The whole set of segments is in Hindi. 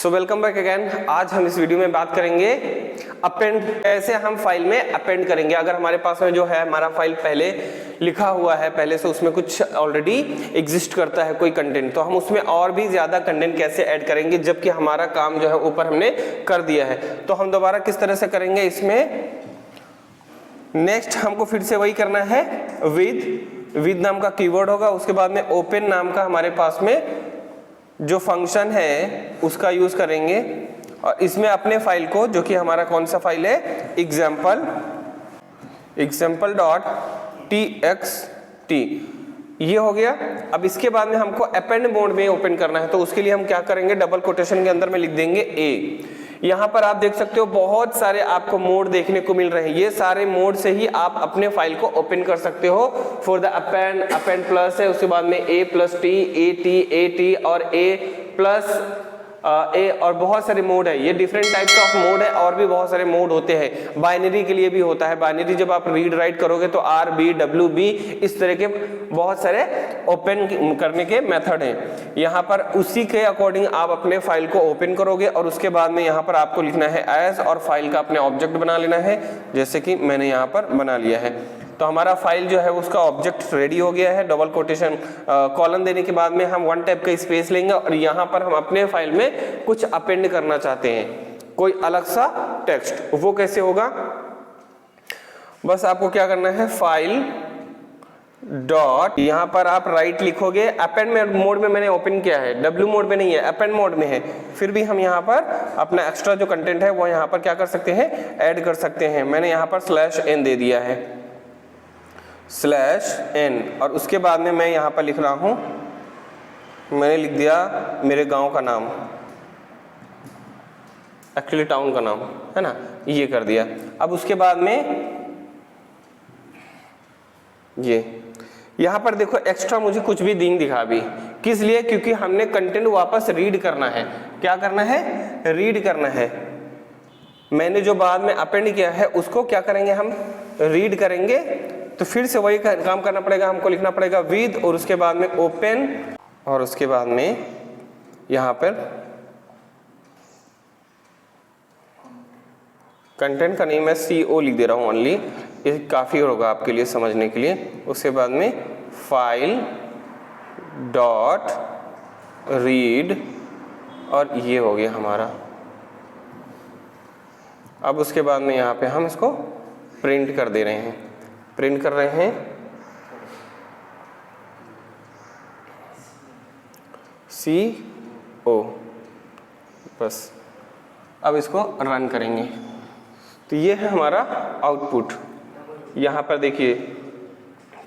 So welcome back again. आज हम इस वीडियो में बात करेंगे अपेंड, कैसे हम फाइल में अपेंड करेंगे। अगर हमारे पास में जो है हमारा फाइल पहले लिखा हुआ है, पहले से उसमें कुछ ऑलरेडी एग्जिस्ट करता है कोई कंटेंट, तो हम उसमें और भी ज्यादा कंटेंट कैसे ऐड करेंगे जबकि हमारा काम जो है ऊपर हमने कर दिया है। तो हम दोबारा किस तरह से करेंगे इसमें, नेक्स्ट हमको फिर से वही करना है, विद नाम का कीवर्ड होगा, उसके बाद में ओपन नाम का हमारे पास में जो फंक्शन है उसका यूज करेंगे और इसमें अपने फाइल को, जो कि हमारा कौन सा फाइल है, example.txt, ये हो गया। अब इसके बाद में हमको अपेंड मोड में ओपन करना है, तो उसके लिए हम क्या करेंगे, डबल कोटेशन के अंदर में लिख देंगे ए। यहाँ पर आप देख सकते हो बहुत सारे आपको मोड देखने को मिल रहे हैं। ये सारे मोड से ही आप अपने फाइल को ओपन कर सकते हो। फॉर द अपेंड प्लस है, उसके बाद में ए प्लस टी, ए टी और ए प्लस ए और बहुत सारे मोड है। ये डिफरेंट टाइप्स ऑफ मोड है और भी बहुत सारे मोड होते हैं। बाइनरी के लिए भी होता है, बाइनरी जब आप रीड राइट करोगे तो आर बी डब्ल्यू बी इस तरह के बहुत सारे ओपन करने के मेथड हैं। यहाँ पर उसी के अकॉर्डिंग आप अपने फाइल को ओपन करोगे और उसके बाद में यहाँ पर आपको लिखना है एज और फाइल का अपने ऑब्जेक्ट बना लेना है, जैसे कि मैंने यहाँ पर बना लिया है। तो हमारा फाइल जो है उसका ऑब्जेक्ट रेडी हो गया है। डबल कोटेशन कॉलन देने के बाद में हम वन टाइप का स्पेस लेंगे और यहाँ पर हम अपने फाइल में कुछ अपेंड करना चाहते हैं, कोई अलग सा टेक्स्ट। वो कैसे होगा, बस आपको क्या करना है, फाइल डॉट, यहाँ पर आप राइट लिखोगे। अपेंड मोड में मैंने ओपन किया है, डब्ल्यू मोड में नहीं है, अपेंड मोड में है। फिर भी हम यहाँ पर अपना एक्स्ट्रा जो कंटेंट है वो यहाँ पर क्या कर सकते हैं, ऐड कर सकते हैं। मैंने यहाँ पर /n दे दिया है, /n, और उसके बाद में मैं यहाँ पर लिख रहा हूँ, मैंने लिख दिया मेरे गांव का नाम, एक्चुअली टाउन का नाम है ना, ये कर दिया। अब उसके बाद में ये यहाँ पर देखो एक्स्ट्रा मुझे कुछ भी नहीं दिखा अभी, किस लिए, क्योंकि हमने कंटेंट वापस रीड करना है। क्या करना है, रीड करना है। मैंने जो बाद में अपेंड किया है उसको क्या करेंगे, हम रीड करेंगे। तो फिर से वही काम करना पड़ेगा, हमको लिखना पड़ेगा विद और उसके बाद में ओपन और उसके बाद में यहाँ पर कंटेंट का नेम है CO लिख दे रहा हूँ ओनली, ये काफ़ी होगा आपके लिए समझने के लिए। उसके बाद में फाइल डॉट रीड और ये हो गया हमारा। अब उसके बाद में यहाँ पे हम इसको प्रिंट कर दे रहे हैं, प्रिंट कर रहे हैं CO, बस। अब इसको रन करेंगे तो ये है हमारा आउटपुट। यहाँ पर देखिए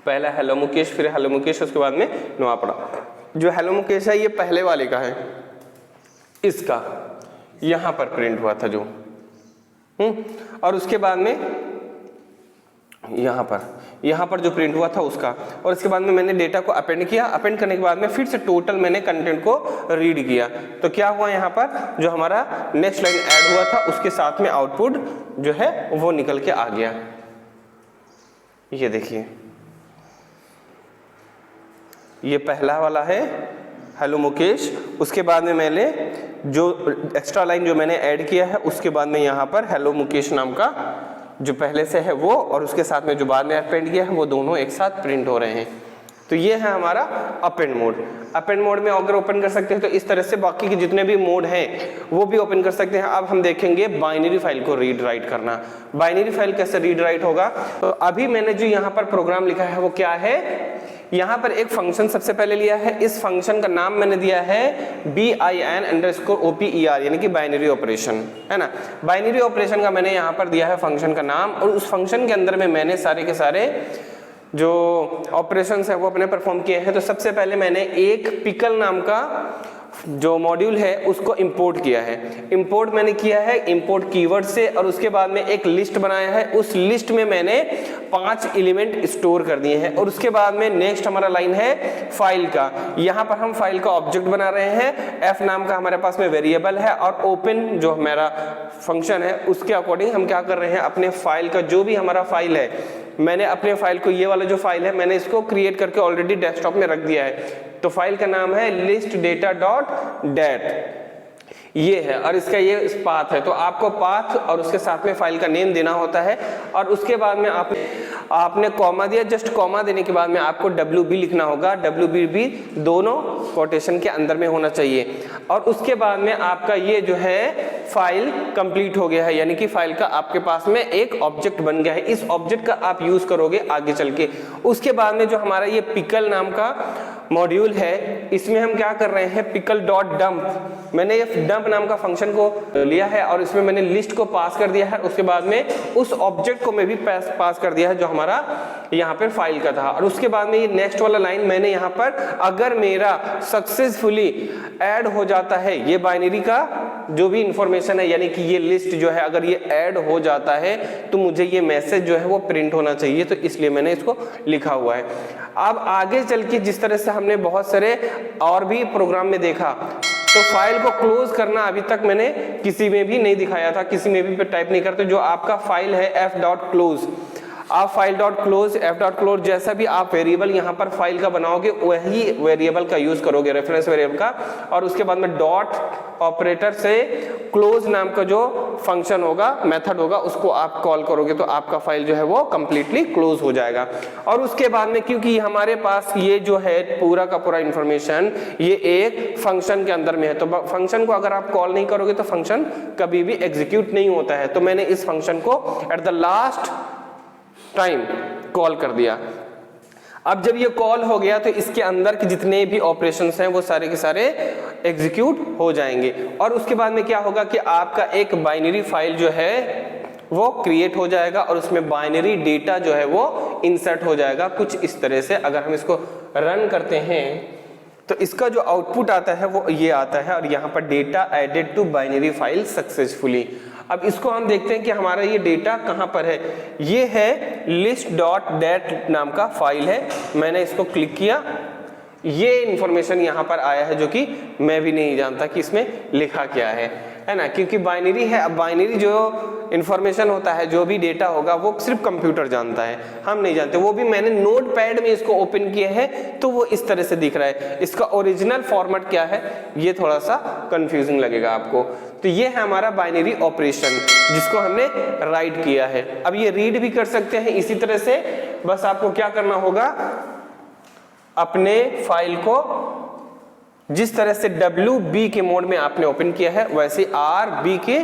पहला हेलो मुकेश, फिर हेलो मुकेश, उसके बाद में नुआपड़ा। जो हेलो मुकेश है ये पहले वाले का है, इसका यहाँ पर प्रिंट हुआ था जो, और उसके बाद में यहाँ पर जो प्रिंट हुआ था उसका। और इसके बाद में मैंने डेटा को अपेंड किया। अपेंड करने के बाद में फिर से टोटल मैंने कंटेंट को रीड किया। तो क्या हुआ, यहाँ पर जो हमारा नेक्स्ट लाइन ऐड हुआ था उसके साथ में आउटपुट जो है वो निकल के आ गया। ये देखिए, ये पहला वाला है हेलो मुकेश। उसके बाद में मैंने जो एक्स्ट्रा लाइन जो मैंने ऐड किया है उसके बाद में यहाँ पर हेलो मुकेश नाम का जो पहले से है वो और उसके साथ में जो बाद में अपेंड किया है वो दोनों एक साथ प्रिंट हो रहे हैं। तो ये है हमारा अपेंड मोड। अपेंड मोड में अगर ओपन कर सकते हैं तो इस तरह से बाकी के जितने भी मोड हैं वो भी ओपन कर सकते हैं। अब हम देखेंगे बाइनरी फाइल को रीड राइट करना। बाइनरी फाइल कैसे रीड राइट होगा, तो अभी मैंने जो यहाँ पर प्रोग्राम लिखा है वो क्या है, यहाँ पर एक फंक्शन सबसे पहले लिया है। इस फंक्शन का नाम मैंने दिया है bin_oper, यानी कि बाइनरी ऑपरेशन है ना। बाइनरी ऑपरेशन का मैंने यहाँ पर दिया है फंक्शन का नाम, और उस फंक्शन के अंदर में मैंने सारे के सारे जो ऑपरेशंस है वो अपने परफॉर्म किए हैं। तो सबसे पहले मैंने एक पिकल नाम का जो मॉड्यूल है उसको इंपोर्ट किया है। इंपोर्ट मैंने किया है इंपोर्ट कीवर्ड से, और उसके बाद में एक लिस्ट बनाया है। उस लिस्ट में मैंने 5 एलिमेंट स्टोर कर दिए हैं। और उसके बाद में नेक्स्ट हमारा लाइन है फाइल का। यहाँ पर हम फाइल का ऑब्जेक्ट बना रहे हैं। एफ नाम का हमारे पास में वेरिएबल है, और ओपन जो हमारा फंक्शन है उसके अकॉर्डिंग हम क्या कर रहे हैं, अपने फाइल का जो भी हमारा फाइल है, मैंने अपने फाइल को, ये वाला जो फाइल है मैंने इसको क्रिएट करके ऑलरेडी डेस्कटॉप में रख दिया है। तो फाइल का नाम है list data.dat। ये है और इसका ये पाथ है। तो आपको पाथ और उसके साथ में फाइल का नेम देना होता है और उसके बाद में आपने कॉमा दिया, जस्ट कॉमा देने के बाद में आपको WB लिखना होगा। WB भी दोनों कोटेशन के अंदर में होना चाहिए और उसके बाद में आपका ये जो है फाइल कंप्लीट हो गया है, यानी कि फाइल का आपके पास में एक ऑब्जेक्ट बन गया है। इस ऑब्जेक्ट का आप यूज करोगे आगे चल के। उसके बाद में जो हमारा ये पिकल नाम का मॉड्यूल है, इसमें हम क्या कर रहे हैं, पिकल डॉट डंप। मैंने ये डंप नाम का फंक्शन को लिया है और इसमें मैंने लिस्ट को पास कर दिया है। उसके बाद में उस ऑब्जेक्ट को मैं भी पास कर दिया है जो हमारा यहाँ पर फाइल का था। और उसके बाद में ये नेक्स्ट वाला लाइन मैंने यहाँ पर, अगर मेरा सक्सेसफुली ऐड हो जाता है ये बाइनरी का जो भी इंफॉर्मेशन है, यानी कि ये लिस्ट जो है अगर ये ऐड हो जाता है तो मुझे ये मैसेज जो है वो प्रिंट होना चाहिए। तो इसलिए मैंने इसको लिखा हुआ है। अब आगे चल के जिस तरह से हमने बहुत सारे और भी प्रोग्राम में देखा, तो फाइल को क्लोज करना अभी तक मैंने किसी में भी नहीं दिखाया था, किसी में भी टाइप नहीं करते। जो आपका फाइल है f.close, आप फाइल डॉट क्लोज f.close जैसा भी आप वेरिएबल यहाँ पर फाइल का बनाओगे वही वेरिएबल का यूज करोगे, रेफरेंस वेरिएबल का। और उसके बाद में डॉट ऑपरेटर से क्लोज नाम का जो फंक्शन होगा, मेथड होगा, उसको आप कॉल करोगे तो आपका फाइल जो है वो कंप्लीटली क्लोज हो जाएगा। और उसके बाद में क्योंकि हमारे पास ये जो है पूरा का पूरा इंफॉर्मेशन ये एक फंक्शन के अंदर में है, तो फंक्शन को अगर आप कॉल नहीं करोगे तो फंक्शन कभी भी एग्जीक्यूट नहीं होता है। तो मैंने इस फंक्शन को at the last time call कर दिया। अब जब ये कॉल हो गया तो इसके अंदर के जितने भी ऑपरेशंस हैं वो सारे के सारे एग्जीक्यूट हो जाएंगे। और उसके बाद में क्या होगा कि आपका एक बाइनरी फाइल जो है वो क्रिएट हो जाएगा और उसमें बाइनरी डेटा जो है वो इंसर्ट हो जाएगा कुछ इस तरह से। अगर हम इसको रन करते हैं तो इसका जो आउटपुट आता है वो ये आता है और यहाँ पर data added to binary file successfully. अब इसको हम देखते हैं कि हमारा ये डेटा कहाँ पर है। ये है list.dat नाम का फाइल है। मैंने इसको क्लिक किया, ये इंफॉर्मेशन यहाँ पर आया है जो कि मैं भी नहीं जानता कि इसमें लिखा क्या है ना, क्योंकि बाइनरी है। अब बाइनरी जो इंफॉर्मेशन होता है, जो भी डेटा होगा वो सिर्फ कंप्यूटर जानता है, हम नहीं जानते। वो भी मैंने नोटपैड में इसको ओपन किया है तो वो इस तरह से दिख रहा है। इसका ओरिजिनल फॉर्मेट क्या है ये थोड़ा सा कंफ्यूजिंग लगेगा आपको। तो ये है हमारा बाइनरी ऑपरेशन जिसको हमने राइट किया है। अब ये रीड भी कर सकते हैं इसी तरह से। बस आपको क्या करना होगा, अपने फाइल को जिस तरह से WB के मोड में आपने ओपन किया है वैसे RB के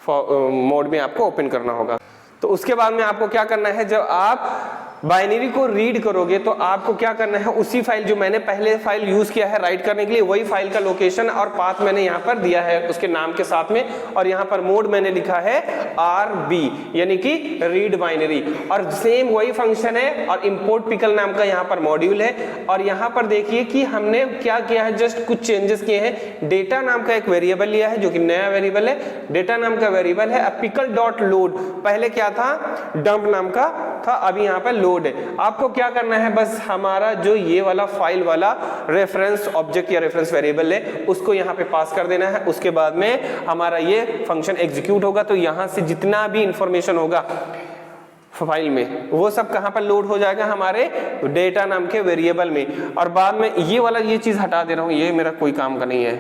मोड में आपको ओपन करना होगा। तो उसके बाद में आपको क्या करना है, जब आप बाइनरी को रीड करोगे तो आपको क्या करना है, उसी फाइल जो मैंने पहले फाइल यूज किया है राइट करने के लिए, वही फाइल का लोकेशन और पाथ मैंने यहाँ पर दिया है उसके नाम के साथ में। और यहाँ पर मोड मैंने लिखा है RB यानी कि रीड बाइनरी। और सेम वही फंक्शन है और इंपोर्ट पिकल नाम का यहाँ पर मॉड्यूल है। और यहाँ पर देखिए कि हमने क्या किया है, जस्ट कुछ चेंजेस किए हैं। डेटा नाम का एक वेरिएबल लिया है जो कि नया वेरिएबल है, डेटा नाम का वेरिएबल है। अब पिकल डॉट लोड, पहले क्या था, डंप नाम का था, अभी यहाँ पर लोड है। आपको क्या करना है, बस हमारा जो ये वाला फाइल वाला रेफरेंस ऑब्जेक्ट या रेफरेंस वेरिएबल है उसको यहाँ पे पास कर देना है। उसके बाद में हमारा ये फंक्शन एग्जीक्यूट होगा। तो यहाँ से जितना भी इंफॉर्मेशन होगा फाइल में वो सब कहाँ पर लोड हो जाएगा, हमारे डेटा नाम के वेरिएबल में। और बाद में ये वाला ये चीज हटा दे रहा हूँ, ये मेरा कोई काम का नहीं है,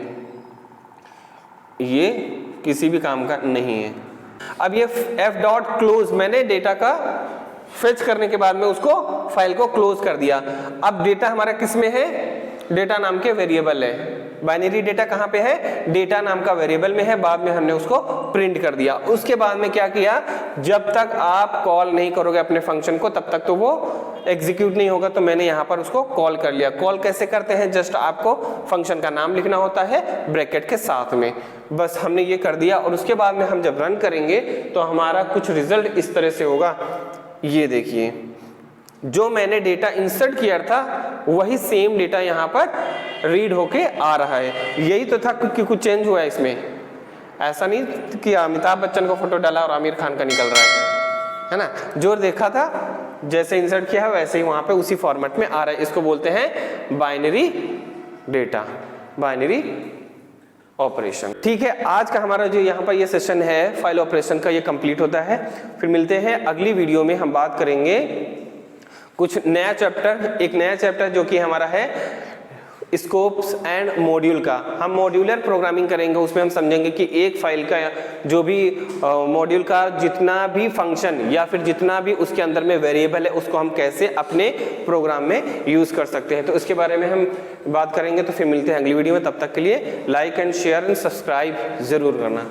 ये किसी भी काम का नहीं है। अब ये f.close मैंने डेटा का फेच करने के बाद में उसको फाइल को क्लोज कर दिया। अब डेटा हमारा किस में है, डेटा नाम के वेरिएबल है। बाइनरी डेटा कहाँ पे है, डेटा नाम का वेरिएबल में है। बाद में हमने उसको प्रिंट कर दिया। उसके बाद में क्या किया, जब तक आप कॉल नहीं करोगे अपने फंक्शन को तब तक तो वो एग्जीक्यूट नहीं होगा। तो मैंने यहाँ पर उसको कॉल कर लिया। कॉल कैसे करते हैं, जस्ट आपको फंक्शन का नाम लिखना होता है ब्रैकेट के साथ में, बस हमने ये कर दिया। और उसके बाद में हम जब रन करेंगे तो हमारा कुछ रिजल्ट इस तरह से होगा। ये देखिए, जो मैंने डेटा इंसर्ट किया था वही सेम डेटा यहाँ पर रीड होके आ रहा है। यही तो था कि कुछ चेंज हुआ है इसमें। ऐसा नहीं कि अमिताभ बच्चन का फोटो डाला और आमिर खान का निकल रहा है ना। जो देखा था जैसे इंसर्ट किया है वैसे ही वहां पे उसी फॉर्मेट में आ रहा है। इसको बोलते हैं बाइनरी डेटा, बाइनरी ऑपरेशन। ठीक है, आज का हमारा जो यहाँ पर ये सेशन है फाइल ऑपरेशन का, ये कंप्लीट होता है। फिर मिलते हैं अगली वीडियो में। हम बात करेंगे कुछ नया चैप्टर, एक नया चैप्टर जो कि हमारा है स्कोप्स एंड मॉड्यूल का, हम मॉड्यूलर प्रोग्रामिंग करेंगे। उसमें हम समझेंगे कि एक फाइल का जो भी मॉड्यूल का जितना भी फंक्शन या फिर जितना भी उसके अंदर में वेरिएबल है उसको हम कैसे अपने प्रोग्राम में यूज कर सकते हैं। तो इसके बारे में हम बात करेंगे। तो फिर मिलते हैं अगली वीडियो में, तब तक के लिए like and share and subscribe जरूर करना।